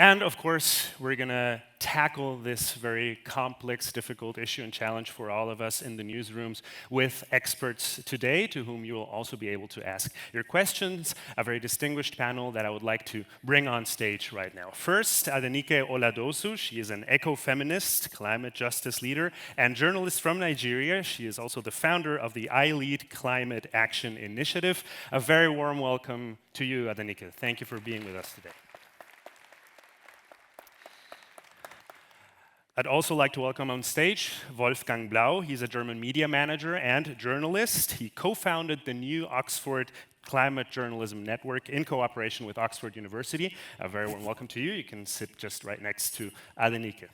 And of course, we're going to tackle this very complex, difficult issue and challenge for all of us in the newsrooms with experts today, to whom you will also be able to ask your questions. A very distinguished panel that I would like to bring on stage right now. First, Adenike Oladosu. She is an eco-feminist, climate justice leader, and journalist from Nigeria. She is also the founder of the I Lead Climate Action Initiative. A very warm welcome to you, Adenike. Thank you for being with us today. I'd also like to welcome on stage Wolfgang Blau. He's a German media manager and journalist. He co-founded the new Oxford Climate Journalism Network in cooperation with Oxford University. A very warm welcome to you. You can sit just right next to Adenike.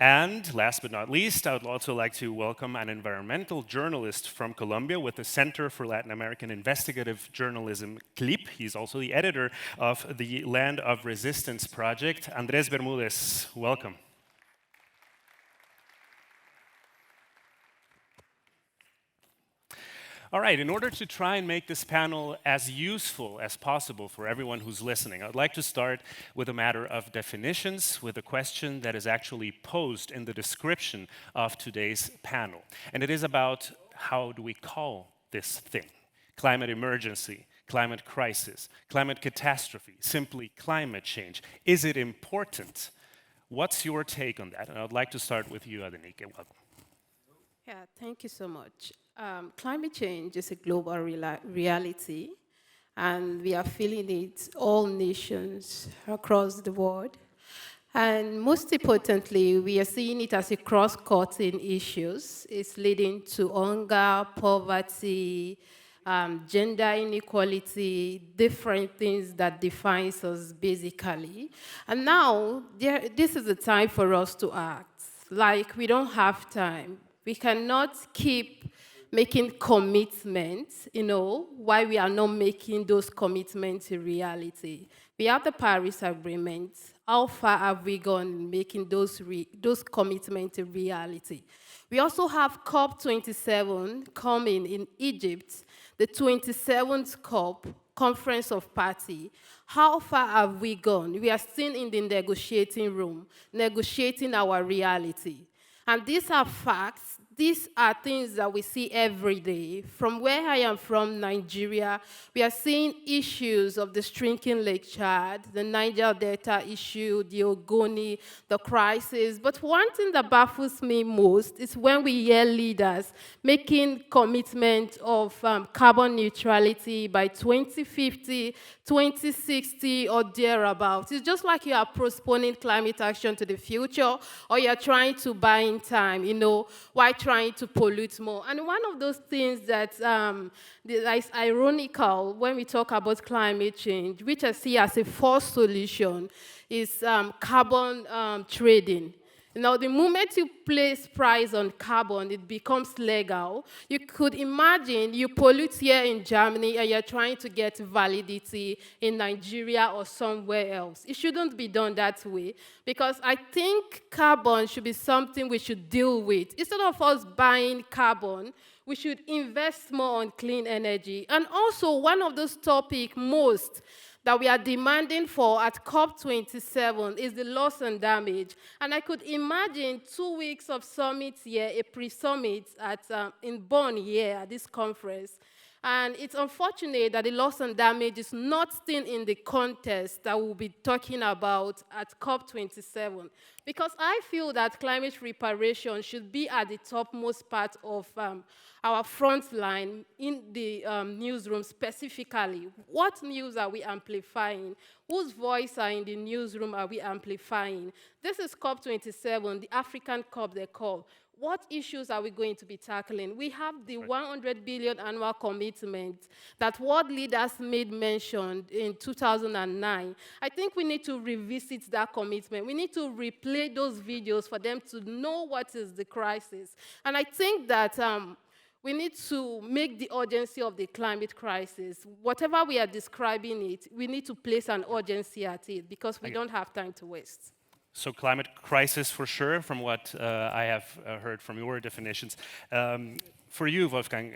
And last but not least, I would also like to welcome an environmental journalist from Colombia with the Center for Latin American Investigative Journalism, CLIP. He's also the editor of the Land of Resistance project. Andrés Bermúdez, welcome. All right, in order to try and make this panel as useful as possible for everyone who's listening, I'd like to start with a matter of definitions, with a question that is actually posed in the description of today's panel. And it is about, how do we call this thing? Climate emergency, climate crisis, climate catastrophe, simply climate change. Is it important? What's your take on that? And I'd like to start with you, Adenike. Welcome. Yeah, thank you so much. Climate change is a global reality, and we are feeling it all nations across the world. And most importantly, we are seeing it as a cross-cutting issue. It's leading to hunger, poverty, gender inequality, different things that defines us basically. And now, this is the time for us to act. Like, we don't have time. We cannot keep making commitments, why we are not making those commitments a reality. We have the Paris Agreement. How far have we gone in making those commitments a reality? We also have COP27 coming in Egypt, the 27th COP, Conference of Parties. How far have we gone? We are still in the negotiating room, negotiating our reality. And these are facts. These are things that we see every day. From where I am from, Nigeria, we are seeing issues of the shrinking Lake Chad, the Niger Delta issue, the Ogoni, the crisis. But one thing that baffles me most is when we hear leaders making commitment of carbon neutrality by 2050, 2060, or thereabouts. It's just like you are postponing climate action to the future, or you're trying to buy in time, while trying to pollute more. And one of those things that is ironical when we talk about climate change, which I see as a forced solution, is carbon trading. The moment you place price on carbon, it becomes legal. You could imagine you pollute here in Germany and you're trying to get validity in Nigeria or somewhere else. It shouldn't be done that way, because I think carbon should be something we should deal with. Instead of us buying carbon, we should invest more on clean energy. And also, one of those topics most that we are demanding for at COP27 is the loss and damage. And I could imagine 2 weeks of summit here, a pre-summit in Bonn here at this conference. And it's unfortunate that the loss and damage is not still in the context that we'll be talking about at COP27. Because I feel that climate reparation should be at the topmost part of our front line in the newsroom specifically. What news are we amplifying? Whose voice are in the newsroom are we amplifying? This is COP27, the African COP they call. What issues are we going to be tackling? We have the 100 billion annual commitment that world leaders made mention in 2009. I think we need to revisit that commitment. We need to replay those videos for them to know what is the crisis. And I think that we need to make the urgency of the climate crisis, whatever we are describing it, we need to place an urgency at it, because we don't have time to waste. So climate crisis for sure, from what I have heard from your definitions. For you, Wolfgang,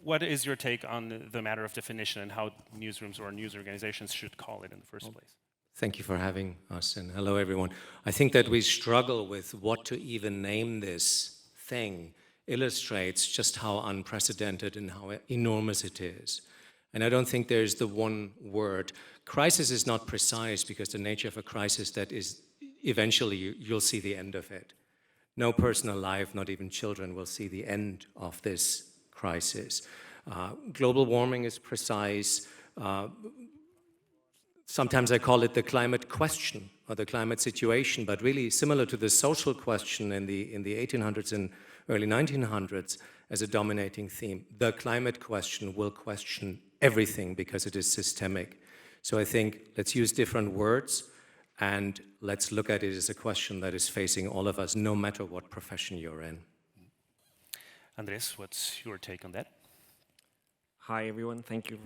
what is your take on the matter of definition and how newsrooms or news organizations should call it in the first place? Thank you for having us, and hello, everyone. I think that we struggle with what to even name this thing illustrates just how unprecedented and how enormous it is. And I don't think there's the one word. Crisis is not precise because the nature of a crisis that is eventually you'll see the end of it. No person alive, not even children, will see the end of this crisis. Global warming is precise. Sometimes I call it the climate question or the climate situation, but really similar to the social question in the 1800s and early 1900s as a dominating theme. The climate question will question everything because it is systemic. So I think let's use different words and let's look at it as a question that is facing all of us, no matter what profession you're in. Andrés, what's your take on that? Hi, everyone. Thank you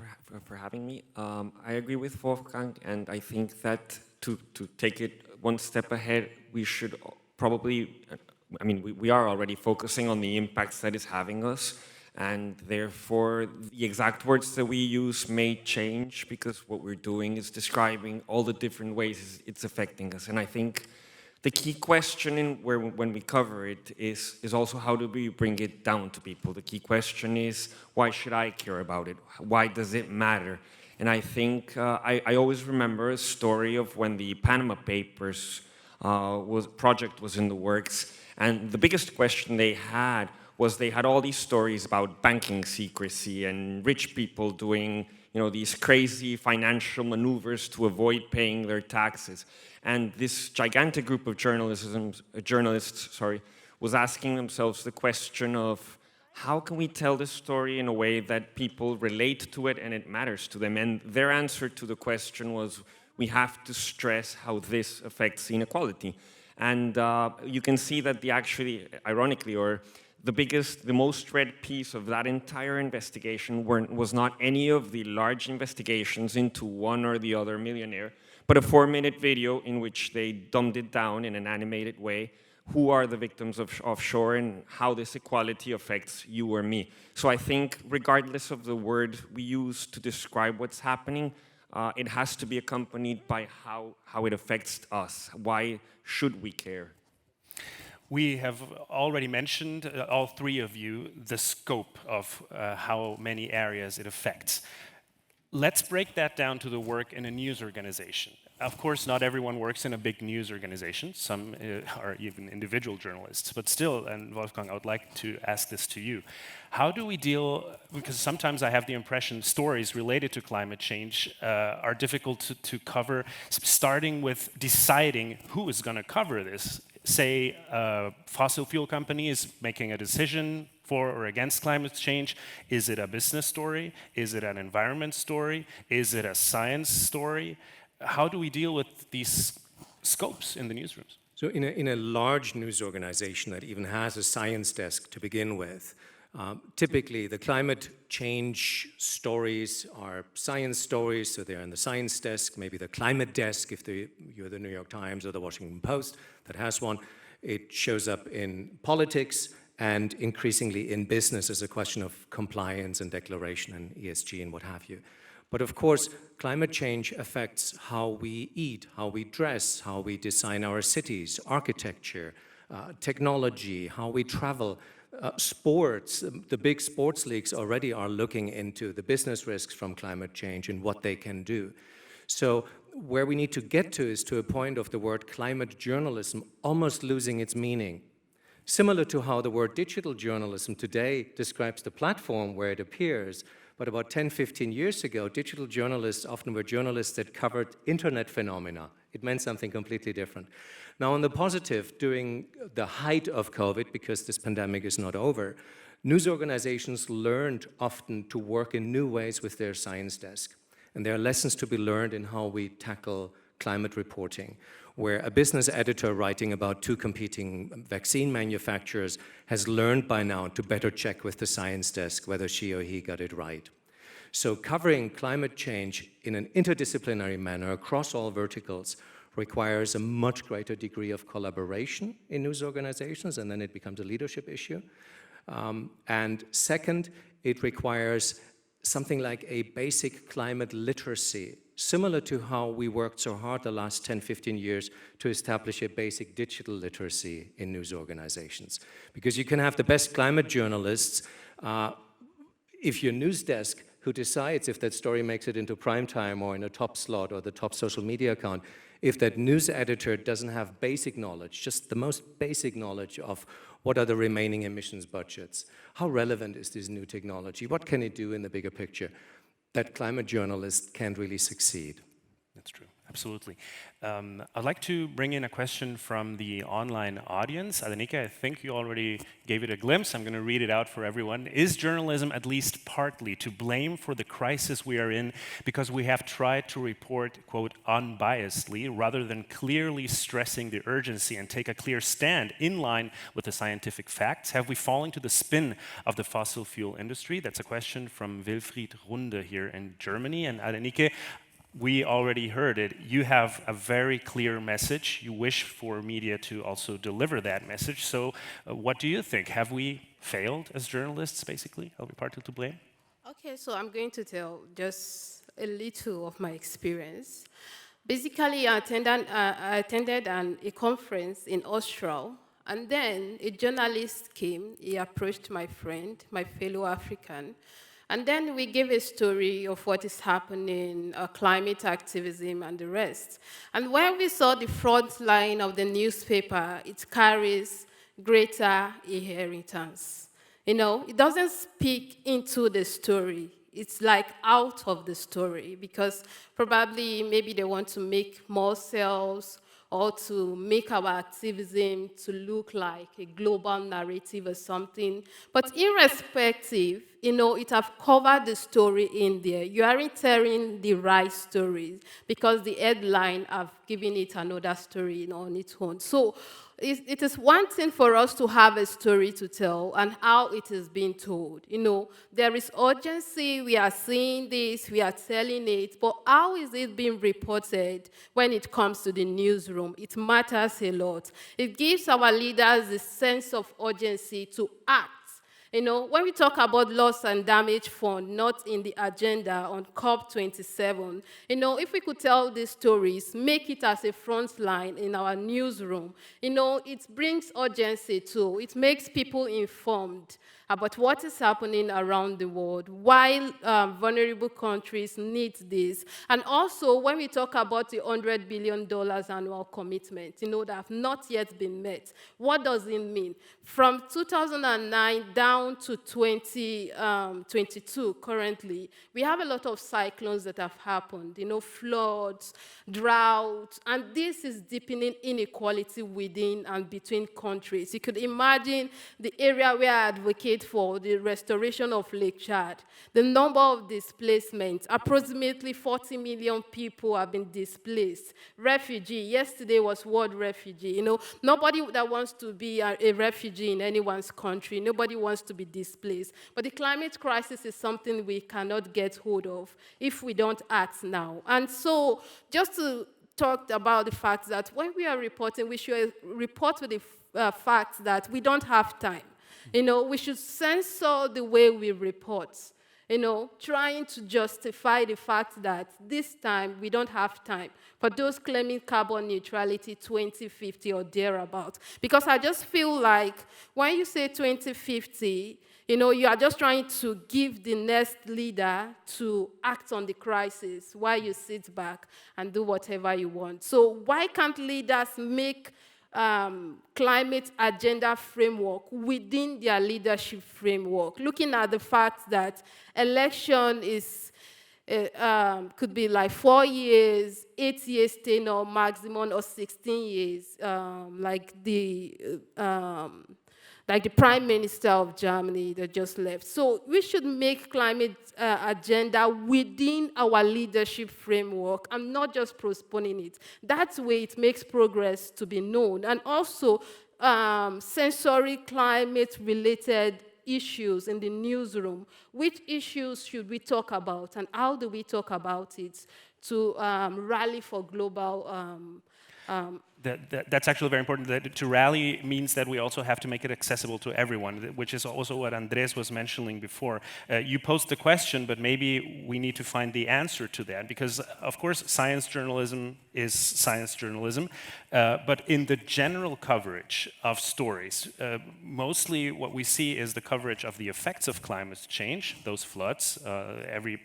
for having me. I agree with Wolfgang, and I think that to take it one step ahead, we should probably, we are already focusing on the impacts that it's having us, and therefore the exact words that we use may change because what we're doing is describing all the different ways it's affecting us. And I think the key question when we cover it is also how do we bring it down to people. The key question is, why should I care about it? Why does it matter? And I think I always remember a story of when the Panama Papers project was in the works, and the biggest question they had was they had all these stories about banking secrecy and rich people doing these crazy financial maneuvers to avoid paying their taxes. And this gigantic group of journalists was asking themselves the question of how can we tell this story in a way that people relate to it and it matters to them? And their answer to the question was, we have to stress how this affects inequality. And you can see that ironically, the most read piece of that entire investigation was not any of the large investigations into one or the other millionaire, but a 4-minute video in which they dumbed it down in an animated way. Who are the victims of offshore and how this equality affects you or me? So I think regardless of the word we use to describe what's happening, it has to be accompanied by how it affects us. Why should we care? We have already mentioned, all three of you, the scope of how many areas it affects. Let's break that down to the work in a news organization. Of course, not everyone works in a big news organization. Some are even individual journalists. But still, and Wolfgang, I would like to ask this to you. How do we deal, because sometimes I have the impression stories related to climate change are difficult to cover, starting with deciding who is going to cover this. Say a fossil fuel company is making a decision for or against climate change. Is it a business story? Is it an environment story? Is it a science story? How do we deal with these scopes in the newsrooms? So in a large news organization that even has a science desk to begin with, typically the climate change stories are science stories, so they're in the science desk, maybe the climate desk if you're the New York Times or the Washington Post that has one. It shows up in politics and increasingly in business as a question of compliance and declaration and ESG and what have you. But of course, climate change affects how we eat, how we dress, how we design our cities, architecture, technology, how we travel, sports. The big sports leagues already are looking into the business risks from climate change and what they can do. So where we need to get to is to a point of the word climate journalism almost losing its meaning. Similar to how the word digital journalism today describes the platform where it appears, but about 10, 15 years ago, digital journalists often were journalists that covered internet phenomena. It meant something completely different. Now, on the positive, during the height of COVID, because this pandemic is not over, news organizations learned often to work in new ways with their science desk. And there are lessons to be learned in how we tackle climate reporting, where a business editor writing about 2 competing vaccine manufacturers has learned by now to better check with the science desk whether she or he got it right. So covering climate change in an interdisciplinary manner across all verticals requires a much greater degree of collaboration in news organizations, and then it becomes a leadership issue. And second, it requires something like a basic climate literacy, similar to how we worked so hard the last 10, 15 years to establish a basic digital literacy in news organizations. Because you can have the best climate journalists, if your news desk who decides if that story makes it into prime time or in a top slot or the top social media account, if that news editor doesn't have basic knowledge, just the most basic knowledge of what are the remaining emissions budgets, how relevant is this new technology, what can it do in the bigger picture, that climate journalist can't really succeed. That's true, absolutely. I'd like to bring in a question from the online audience. Adenike, I think you already gave it a glimpse. I'm going to read it out for everyone. Is journalism at least partly to blame for the crisis we are in because we have tried to report, quote, unbiasedly, rather than clearly stressing the urgency and take a clear stand in line with the scientific facts? Have we fallen to the spin of the fossil fuel industry? That's a question from Wilfried Runde here in Germany. And Adenike, we already heard it. You have a very clear message. You wish for media to also deliver that message. So what do you think? Have we failed as journalists, basically? Are we partly to blame? Okay, so I'm going to tell just a little of my experience. Basically, I attended a conference in Austria, and then a journalist came. He approached my friend, my fellow African, and then we gave a story of what is happening, climate activism and the rest. And when we saw the front line of the newspaper, it carries greater inheritance. You know, it doesn't speak into the story. It's like out of the story because probably maybe they want to make more sales or to make our activism to look like a global narrative or something. But irrespective, you know, it have covered the story in there. You aren't telling the right stories because the headline have given it another story, you know, on its own. So it is one thing for us to have a story to tell and how it is being told. You know, there is urgency, we are seeing this, we are telling it, but how is it being reported when it comes to the newsroom? It matters a lot. It gives our leaders a sense of urgency to act. You know, when we talk about loss and damage fund, not in the agenda on COP27, you know, if we could tell these stories, make it as a front line in our newsroom, you know, it brings urgency too. It makes people informed about what is happening around the world, why vulnerable countries need this. And also, when we talk about the $100 billion annual commitment, you know, that have not yet been met, what does it mean? From 2009 down to 2022 currently, we have a lot of cyclones that have happened, you know, floods, droughts, and this is deepening inequality within and between countries. You could imagine the area where I advocate for the restoration of Lake Chad. The number of displacements, approximately 40 million people have been displaced. Refugee, yesterday was World Refugee. You know, nobody that wants to be a refugee in anyone's country, nobody wants to be displaced. But the climate crisis is something we cannot get hold of if we don't act now. And so, just to talk about the fact that when we are reporting, we should report with the fact that we don't have time. You know, we should censor the way we report, you know, trying to justify the fact that this time we don't have time for those claiming carbon neutrality 2050 or thereabout. Because I just feel like when you say 2050, you know, you are just trying to give the next leader to act on the crisis while you sit back and do whatever you want. So why can't leaders make climate agenda framework within their leadership framework, looking at the fact that election is could be like 4 years, 8 years tenure maximum, or 16 years, like the Prime Minister of Germany that just left. So we should make climate agenda within our leadership framework and not just postponing it. That way it makes progress to be known. And also sensory climate-related issues in the newsroom. Which issues should we talk about and how do we talk about it to rally for global That's actually very important. That to rally means that we also have to make it accessible to everyone, which is also what Andrés was mentioning before. You posed the question, but maybe we need to find the answer to that, because of course science journalism is science journalism, but in the general coverage of stories, mostly what we see is the coverage of the effects of climate change, those floods, every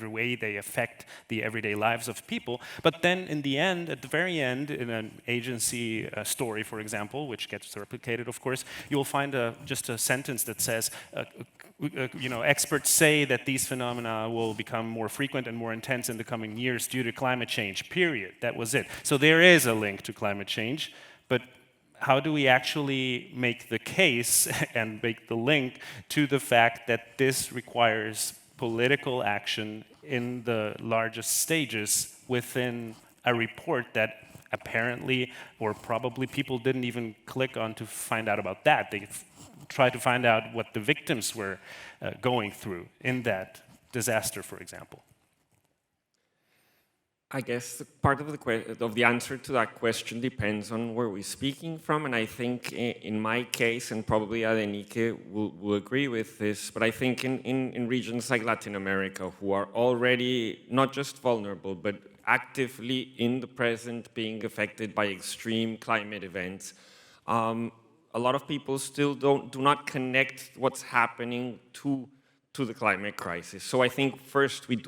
way they affect the everyday lives of people. But then in the end, at the very end, in an agency story, for example, which gets replicated, of course, you'll find just a sentence that says, experts say that these phenomena will become more frequent and more intense in the coming years due to climate change, period. That was it. So there is a link to climate change, but how do we actually make the case and make the link to the fact that this requires political action in the largest stages within a report that apparently or probably people didn't even click on to find out about that. They tried to find out what the victims were going through in that disaster, for example. I guess part of the answer to that question depends on where we're speaking from, and I think in my case, and probably Adenike will agree with this, but I think in regions like Latin America, who are already not just vulnerable, but actively in the present being affected by extreme climate events, a lot of people still do not connect what's happening to the climate crisis. So I think first we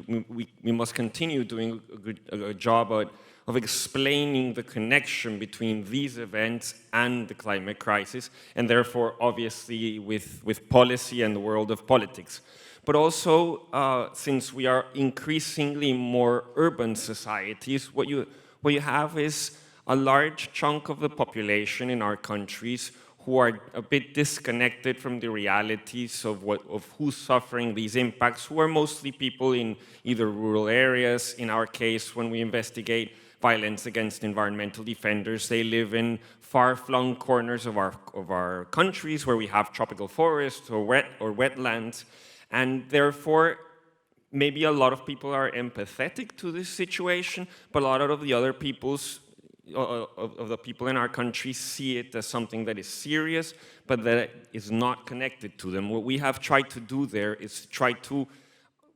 must continue doing a good job of explaining the connection between these events and the climate crisis, and therefore obviously with policy and the world of politics. But also, since we are increasingly more urban societies, what you have is a large chunk of the population in our countries who are a bit disconnected from the realities of who's suffering these impacts, who are mostly people in either rural areas. In our case, when we investigate violence against environmental defenders, they live in far-flung corners of our countries where we have tropical forests or wetlands, and therefore maybe a lot of people are empathetic to this situation, but a lot of the other of the people in our country see it as something that is serious, but that is not connected to them. What we have tried to do there is try to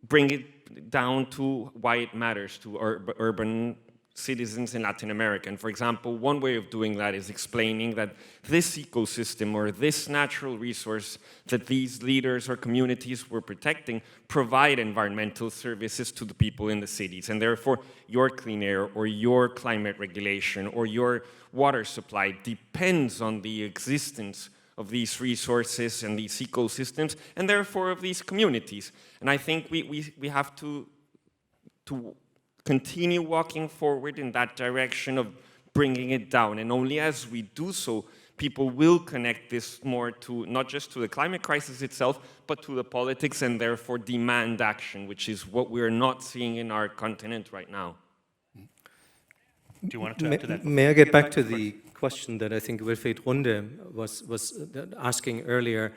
bring it down to why it matters to urban citizens in Latin America. And for example, one way of doing that is explaining that this ecosystem or this natural resource that these leaders or communities were protecting provide environmental services to the people in the cities. And therefore, your clean air or your climate regulation or your water supply depends on the existence of these resources and these ecosystems, and therefore of these communities. And I think we have to continue walking forward in that direction of bringing it down. And only as we do so, people will connect this more to, not just to the climate crisis itself, but to the politics and therefore demand action, which is what we're not seeing in our continent right now. Do you want to add to that? May I get back to the question that I think Wilfried Runde was asking earlier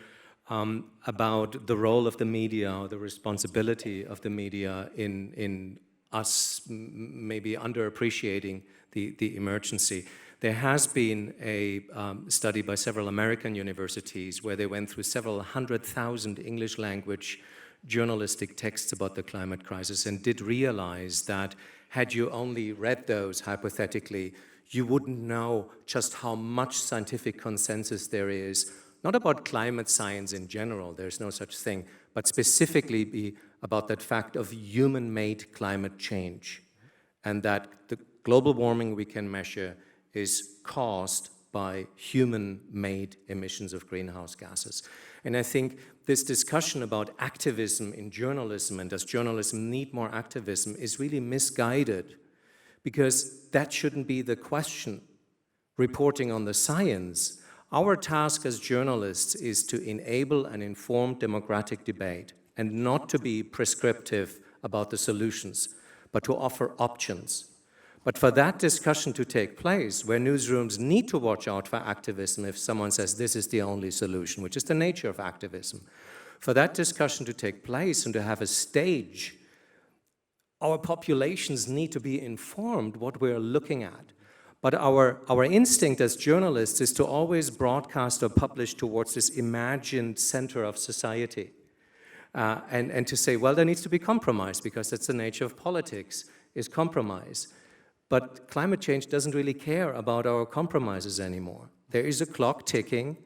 about the role of the media, or the responsibility of the media in us maybe underappreciating the emergency. There has been a study by several American universities where they went through several 100,000 English language journalistic texts about the climate crisis and did realize that had you only read those hypothetically, you wouldn't know just how much scientific consensus there is, not about climate science in general, there's no such thing, but specifically about that fact of human-made climate change, and that the global warming we can measure is caused by human-made emissions of greenhouse gases. And I think this discussion about activism in journalism and does journalism need more activism is really misguided, because that shouldn't be the question. Reporting on the science, our task as journalists is to enable an informed democratic debate and not to be prescriptive about the solutions, but to offer options. But for that discussion to take place, where newsrooms need to watch out for activism if someone says this is the only solution, which is the nature of activism, for that discussion to take place and to have a stage, our populations need to be informed what we're looking at. But our instinct as journalists is to always broadcast or publish towards this imagined center of society. And to say, well, there needs to be compromise, because that's the nature of politics, is compromise. But climate change doesn't really care about our compromises anymore. There is a clock ticking.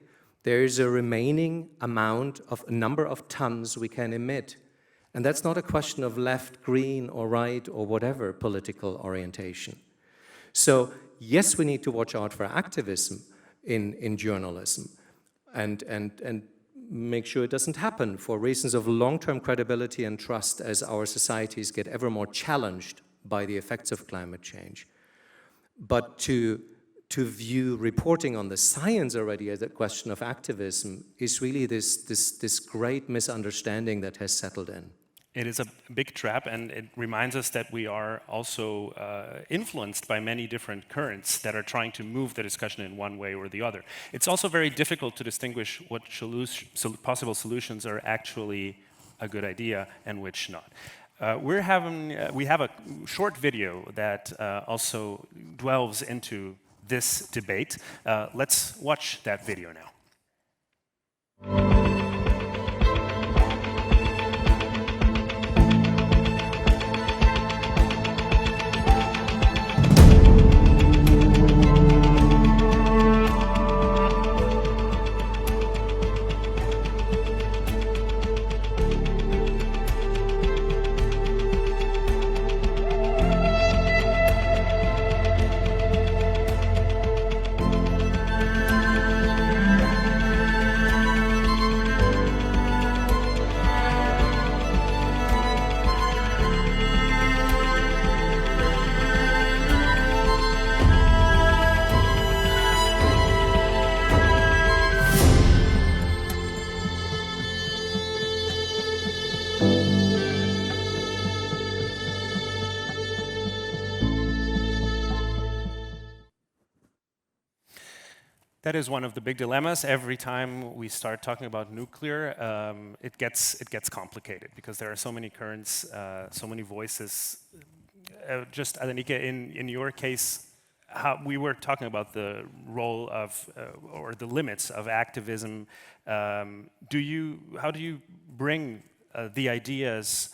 There is a remaining amount of a number of tons we can emit. And that's not a question of left, green, or right, or whatever political orientation. So yes, we need to watch out for activism in journalism and make sure it doesn't happen for reasons of long-term credibility and trust as our societies get ever more challenged by the effects of climate change. But to view reporting on the science already as a question of activism is really this great misunderstanding that has settled in. It is a big trap, and it reminds us that we are also influenced by many different currents that are trying to move the discussion in one way or the other. It's also very difficult to distinguish what possible solutions are actually a good idea and which not. We have a short video that also delves into this debate. Let's watch that video now. That is one of the big dilemmas. Every time we start talking about nuclear, it gets complicated because there are so many currents, so many voices. Just Adenike, in your case, we were talking about the role of or the limits of activism. How do you bring the ideas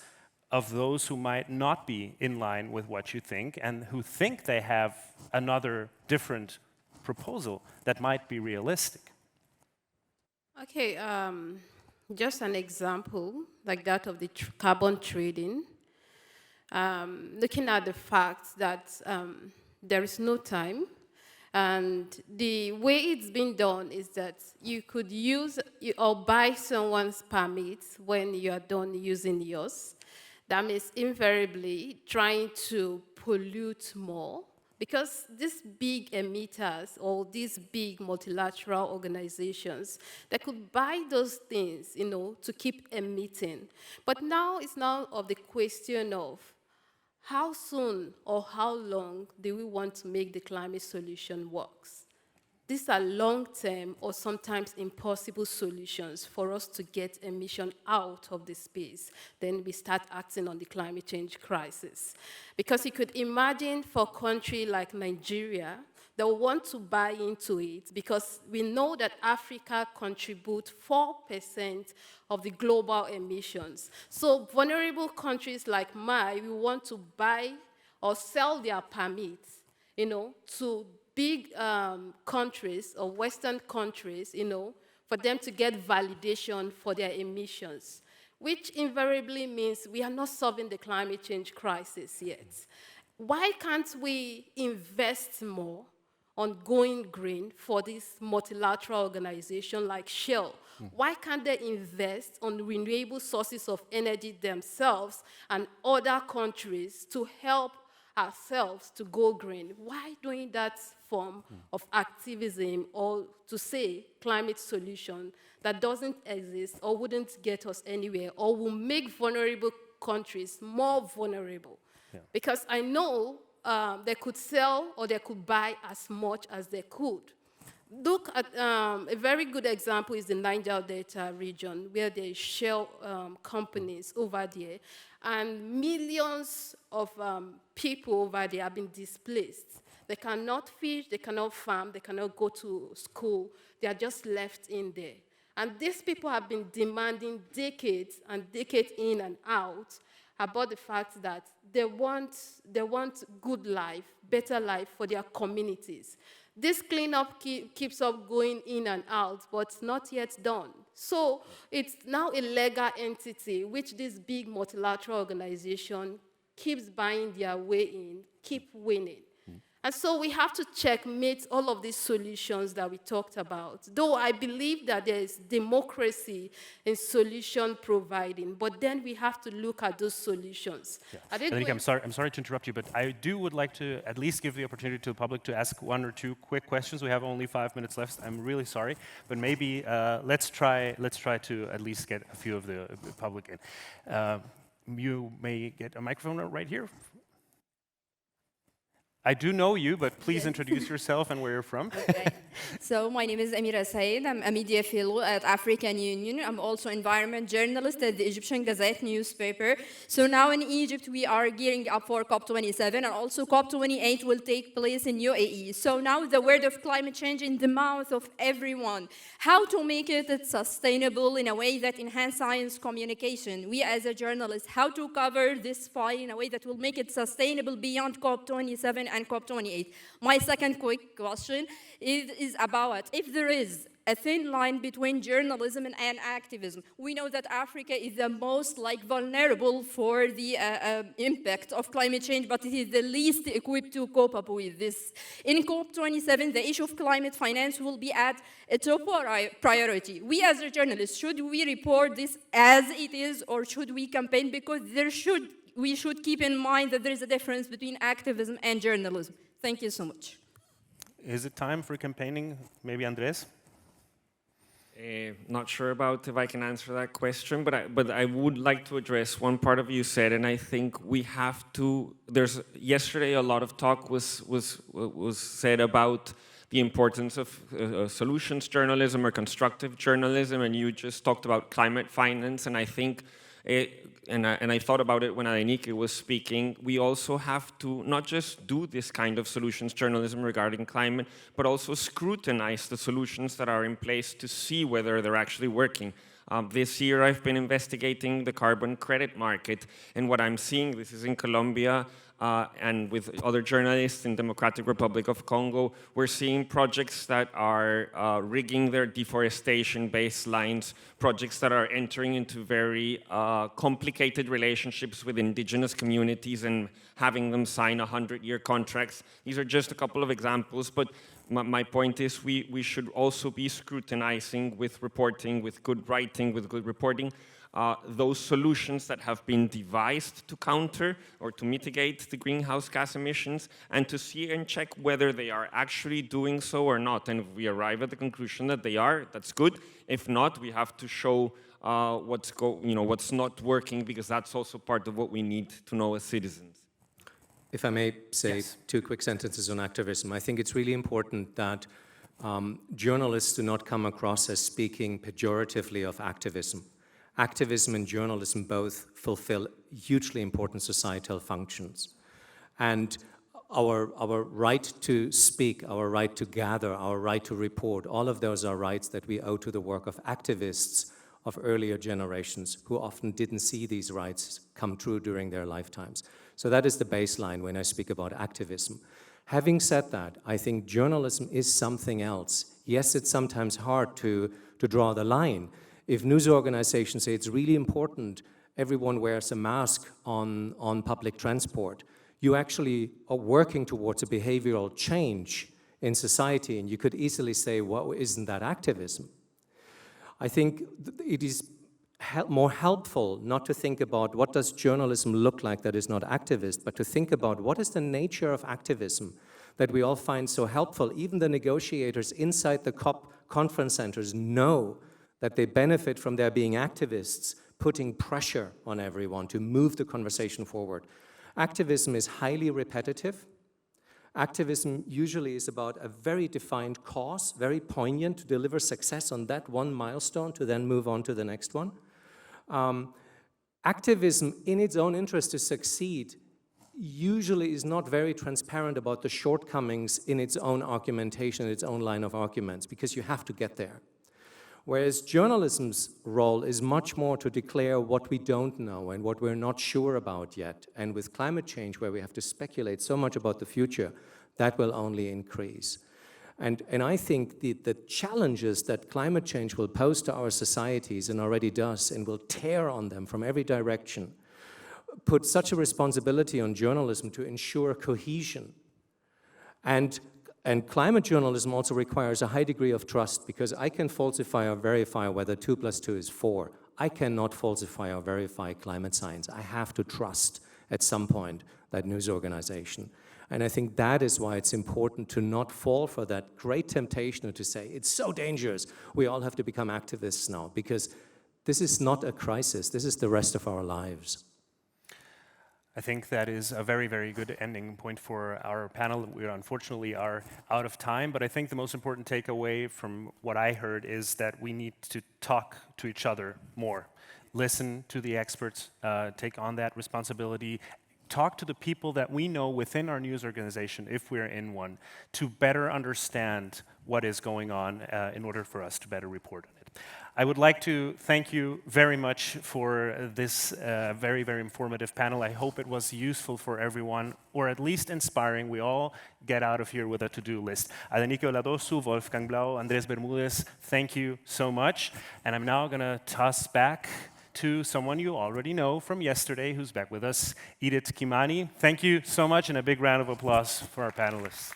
of those who might not be in line with what you think and who think they have another different proposal that might be realistic? Okay, just an example like that of the carbon trading. Looking at the fact that there is no time, and the way it's been done is that you could use or buy someone's permit when you are done using yours. That means invariably trying to pollute more, because these big emitters or these big multilateral organizations, they could buy those things, to keep emitting. But now it's now of the question of how soon or how long do we want to make the climate solution works? These are long-term or sometimes impossible solutions for us to get emission out of the space. Then we start acting on the climate change crisis. Because you could imagine for a country like Nigeria, they want to buy into it because we know that Africa contributes 4% of the global emissions. So vulnerable countries like Mali, we want to buy or sell their permits, to big countries or Western countries, for them to get validation for their emissions, which invariably means we are not solving the climate change crisis yet. Why can't we invest more on going green for this multilateral organization like Shell? Why can't they invest on renewable sources of energy themselves and other countries to help ourselves to go green? Why doing that form of activism or to say climate solution that doesn't exist or wouldn't get us anywhere or will make vulnerable countries more vulnerable? Yeah. Because I know they could sell or they could buy as much as they could. Look at a very good example is the Niger Delta region, where there is Shell companies over there, and millions of people over there have been displaced. They cannot fish, they cannot farm, they cannot go to school. They are just left in there. And these people have been demanding decades and decades in and out about the fact that they want good life, better life for their communities. This cleanup keeps up going in and out, but not yet done. So it's now a legal entity which this big multilateral organization keeps buying their way in, keep winning. And so we have to checkmate all of these solutions that we talked about. Though I believe that there is democracy in solution providing, but then we have to look at those solutions. Yeah. Adenika, I'm sorry to interrupt you, but I would like to at least give the opportunity to the public to ask one or two quick questions. We have only 5 minutes left. I'm really sorry, but maybe let's try to at least get a few of the public in. You may get a microphone right here. I do know you, but please introduce yourself and where you're from. Okay. So my name is Amira Said. I'm a media fellow at African Union. I'm also environment journalist at the Egyptian Gazette newspaper. So now in Egypt, we are gearing up for COP27, and also COP28 will take place in UAE. So now the word of climate change in the mouth of everyone. How to make it sustainable in a way that enhance science communication. We as a journalist, how to cover this fight in a way that will make it sustainable beyond COP27 and COP28. My second quick question is about if there is a thin line between journalism and activism. We know that Africa is the most vulnerable for the impact of climate change, but it is the least equipped to cope up with this. In COP27, the issue of climate finance will be at a top priority. We as a journalist, should we report this as it is, or should we campaign? Because we should keep in mind that there is a difference between activism and journalism. Thank you so much. Is it time for campaigning? Maybe Andrés? Not sure about if I can answer that question, but I would like to address one part of you said, and I think we have to. Yesterday a lot of talk was said about the importance of solutions journalism or constructive journalism, and you just talked about climate finance, and I think. And I thought about it when Adenike was speaking, we also have to not just do this kind of solutions journalism regarding climate, but also scrutinize the solutions that are in place to see whether they're actually working. This year I've been investigating the carbon credit market, and what I'm seeing, this is in Colombia, and with other journalists in Democratic Republic of Congo, we're seeing projects that are rigging their deforestation baselines, projects that are entering into very complicated relationships with indigenous communities and having them sign 100-year contracts. These are just a couple of examples, but my point is we should also be scrutinizing with reporting, with good writing, with good reporting, those solutions that have been devised to counter or to mitigate the greenhouse gas emissions, and to see and check whether they are actually doing so or not. And if we arrive at the conclusion that they are, that's good. If not, we have to show what's not working, because that's also part of what we need to know as citizens. If I may say two quick sentences on activism, I think it's really important that journalists do not come across as speaking pejoratively of activism. Activism and journalism both fulfill hugely important societal functions. And our right to speak, our right to gather, our right to report, all of those are rights that we owe to the work of activists of earlier generations who often didn't see these rights come true during their lifetimes. So that is the baseline when I speak about activism. Having said that, I think journalism is something else. Yes, it's sometimes hard to draw the line. If news organizations say it's really important everyone wears a mask on public transport, you actually are working towards a behavioral change in society, and you could easily say, well, isn't that activism? I think it is more helpful not to think about what does journalism look like that is not activist, but to think about what is the nature of activism that we all find so helpful. Even the negotiators inside the COP conference centers know that they benefit from their being activists, putting pressure on everyone to move the conversation forward. Activism is highly repetitive. Activism usually is about a very defined cause, very poignant, to deliver success on that one milestone to then move on to the next one. Activism, in its own interest to succeed, usually is not very transparent about the shortcomings in its own argumentation, its own line of arguments, because you have to get there. Whereas journalism's role is much more to declare what we don't know and what we're not sure about yet. And with climate change, where we have to speculate so much about the future, that will only increase. And I think the challenges that climate change will pose to our societies, and already does, and will tear on them from every direction, put such a responsibility on journalism to ensure cohesion. And climate journalism also requires a high degree of trust, because I can falsify or verify whether 2 + 2 is 4. I cannot falsify or verify climate science. I have to trust at some point that news organization. And I think that is why it's important to not fall for that great temptation to say, it's so dangerous, we all have to become activists now, because this is not a crisis, this is the rest of our lives. I think that is a very, very good ending point for our panel. We unfortunately are out of time, but I think the most important takeaway from what I heard is that we need to talk to each other more. Listen to the experts, take on that responsibility, talk to the people that we know within our news organization, if we're in one, to better understand what is going on in order for us to better report on it. I would like to thank you very much for this very, very informative panel. I hope it was useful for everyone, or at least inspiring. We all get out of here with a to-do list. Adenike Oladosu, Wolfgang Blau, Andrés Bermúdez, thank you so much. And I'm now going to toss back to someone you already know from yesterday who's back with us, Edith Kimani. Thank you so much, and a big round of applause for our panelists.